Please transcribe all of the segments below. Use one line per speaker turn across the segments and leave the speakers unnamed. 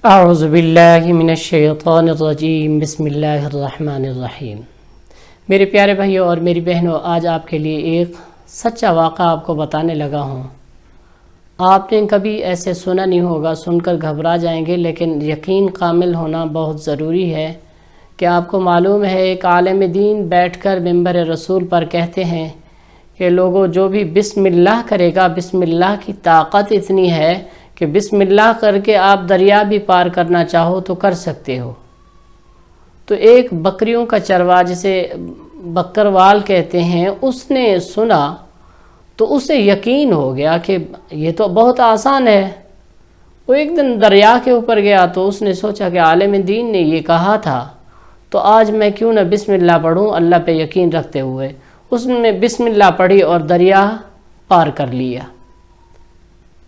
اعوذ باللہ من الشیطان الرجیم، بسم اللہ الرحمن الرحیم۔ میرے پیارے بھائیوں اور میری بہنوں، آج آپ کے لیے ایک سچا واقعہ آپ کو بتانے لگا ہوں۔ آپ نے کبھی ایسے سنا نہیں ہوگا، سن کر گھبرا جائیں گے، لیکن یقین کامل ہونا بہت ضروری ہے کہ آپ کو معلوم ہے ایک عالم دین بیٹھ کر منبر رسول پر کہتے ہیں کہ لوگوں جو بھی بسم اللہ کرے گا، بسم اللہ کی طاقت اتنی ہے کہ بسم اللہ کر کے آپ دریا بھی پار کرنا چاہو تو کر سکتے ہو۔ تو ایک بکریوں کا چرواہ جسے بکروال کہتے ہیں، اس نے سنا تو اسے یقین ہو گیا کہ یہ تو بہت آسان ہے۔ وہ ایک دن دریا کے اوپر گیا تو اس نے سوچا کہ عالم دین نے یہ کہا تھا تو آج میں کیوں نہ بسم اللہ پڑھوں اللہ پہ یقین رکھتے ہوئے۔ اس نے بسم اللہ پڑھی اور دریا پار کر لیا۔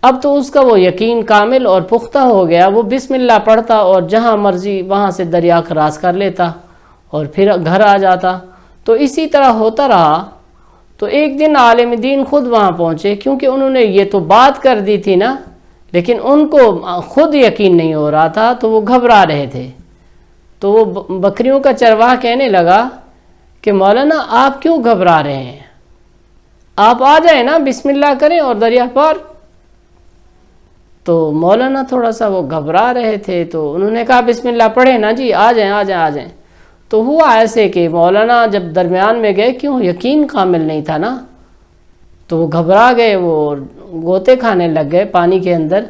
اب تو اس کا وہ یقین کامل اور پختہ ہو گیا، وہ بسم اللہ پڑھتا اور جہاں مرضی وہاں سے دریا کراس کر لیتا اور پھر گھر آ جاتا۔ تو اسی طرح ہوتا رہا۔ تو ایک دن عالم دین خود وہاں پہنچے، کیونکہ انہوں نے یہ تو بات کر دی تھی نا، لیکن ان کو خود یقین نہیں ہو رہا تھا تو وہ گھبرا رہے تھے۔ تو وہ بکریوں کا چرواہ کہنے لگا کہ مولانا آپ کیوں گھبرا رہے ہیں؟ آپ آ جائیں نا، بسم اللہ کریں اور دریا پار۔ تو مولانا تھوڑا سا وہ گھبرا رہے تھے تو انہوں نے کہا بسم اللہ پڑھیں نا جی، آ جائیں آ جائیں آ جائیں۔ تو ہوا ایسے کہ مولانا جب درمیان میں گئے، کیوں یقین کامل نہیں تھا نا، تو وہ گھبرا گئے، وہ غوطے کھانے لگ گئے پانی کے اندر۔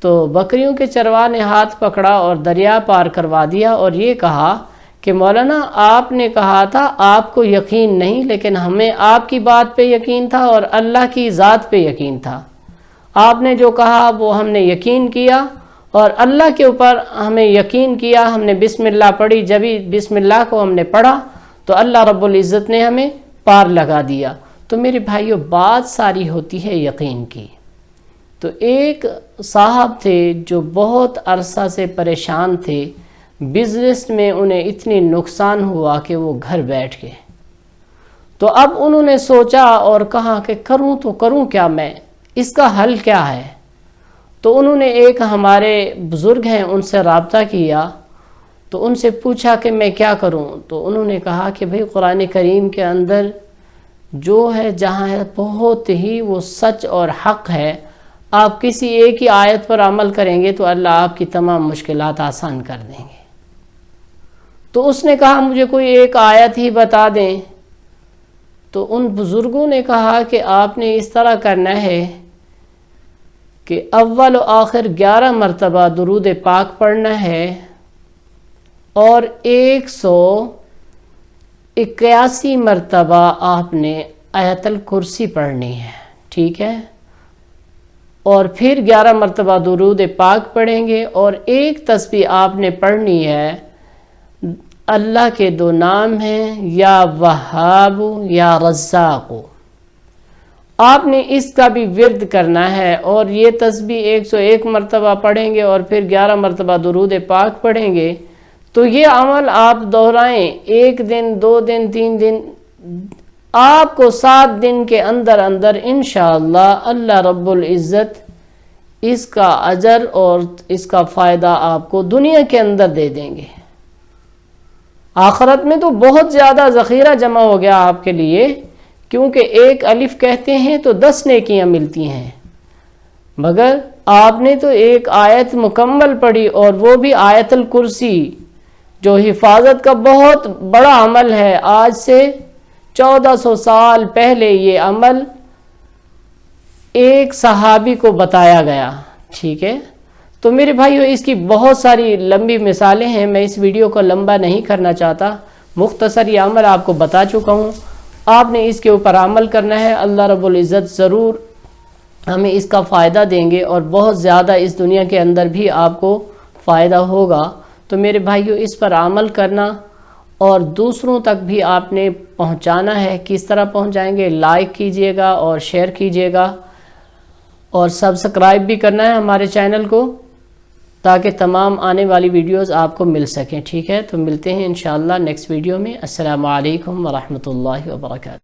تو بکریوں کے چرواہ نے ہاتھ پکڑا اور دریا پار کروا دیا اور یہ کہا کہ مولانا آپ نے کہا تھا آپ کو یقین نہیں، لیکن ہمیں آپ کی بات پہ یقین تھا اور اللہ کی ذات پہ یقین تھا۔ آپ نے جو کہا وہ ہم نے یقین کیا اور اللہ کے اوپر ہمیں یقین کیا، ہم نے بسم اللہ پڑھی۔ جب ہی بسم اللہ کو ہم نے پڑھا تو اللہ رب العزت نے ہمیں پار لگا دیا۔ تو میرے بھائیوں، بات ساری ہوتی ہے یقین کی۔ تو ایک صاحب تھے جو بہت عرصہ سے پریشان تھے، بزنس میں انہیں اتنی نقصان ہوا کہ وہ گھر بیٹھ گئے۔ تو اب انہوں نے سوچا اور کہا کہ کروں تو کروں کیا میں، اس کا حل کیا ہے؟ تو انہوں نے ایک ہمارے بزرگ ہیں ان سے رابطہ کیا، تو ان سے پوچھا کہ میں کیا کروں؟ تو انہوں نے کہا کہ بھئی قرآن کریم کے اندر جو ہے جہاں ہے بہت ہی وہ سچ اور حق ہے، آپ کسی ایک ہی آیت پر عمل کریں گے تو اللہ آپ کی تمام مشکلات آسان کر دیں گے۔ تو اس نے کہا مجھے کوئی ایک آیت ہی بتا دیں۔ تو ان بزرگوں نے کہا کہ آپ نے اس طرح کرنا ہے کہ اول و آخر 11 مرتبہ درود پاک پڑھنا ہے اور 181 مرتبہ آپ نے آیت الکرسی پڑھنی ہے، ٹھیک ہے؟ اور پھر 11 مرتبہ درود پاک پڑھیں گے اور ایک تسبیح آپ نے پڑھنی ہے۔ اللہ کے 2 نام ہیں، یا وہاب یا رزاق۔ آپ نے اس کا بھی ورد کرنا ہے اور یہ تسبیح 101 مرتبہ پڑھیں گے اور پھر 11 مرتبہ درود پاک پڑھیں گے۔ تو یہ عمل آپ دہرائیں، 1 دن 2 دن 3 دن، آپ کو 7 دن کے اندر اندر انشاءاللہ اللہ رب العزت اس کا اجر اور اس کا فائدہ آپ کو دنیا کے اندر دے دیں گے۔ آخرت میں تو بہت زیادہ ذخیرہ جمع ہو گیا آپ کے لیے، کیونکہ ایک الف کہتے ہیں تو 10 نیکیاں ملتی ہیں، مگر آپ نے تو ایک آیت مکمل پڑھی اور وہ بھی آیت الکرسی، جو حفاظت کا بہت بڑا عمل ہے۔ آج سے 1400 سال پہلے یہ عمل ایک صحابی کو بتایا گیا، ٹھیک ہے؟ تو میرے بھائیو، اس کی بہت ساری لمبی مثالیں ہیں، میں اس ویڈیو کو لمبا نہیں کرنا چاہتا، مختصر یہ عمل آپ کو بتا چکا ہوں۔ آپ نے اس کے اوپر عمل کرنا ہے، اللہ رب العزت ضرور ہمیں اس کا فائدہ دیں گے اور بہت زیادہ اس دنیا کے اندر بھی آپ کو فائدہ ہوگا۔ تو میرے بھائیو، اس پر عمل کرنا اور دوسروں تک بھی آپ نے پہنچانا ہے۔ کس طرح پہنچائیں گے؟ لائک کیجئے گا اور شیئر کیجئے گا اور سبسکرائب بھی کرنا ہے ہمارے چینل کو، تاکہ تمام آنے والی ویڈیوز آپ کو مل سکیں، ٹھیک ہے؟ تو ملتے ہیں انشاءاللہ نیکسٹ ویڈیو میں۔ السلام علیکم ورحمۃ اللہ وبرکاتہ۔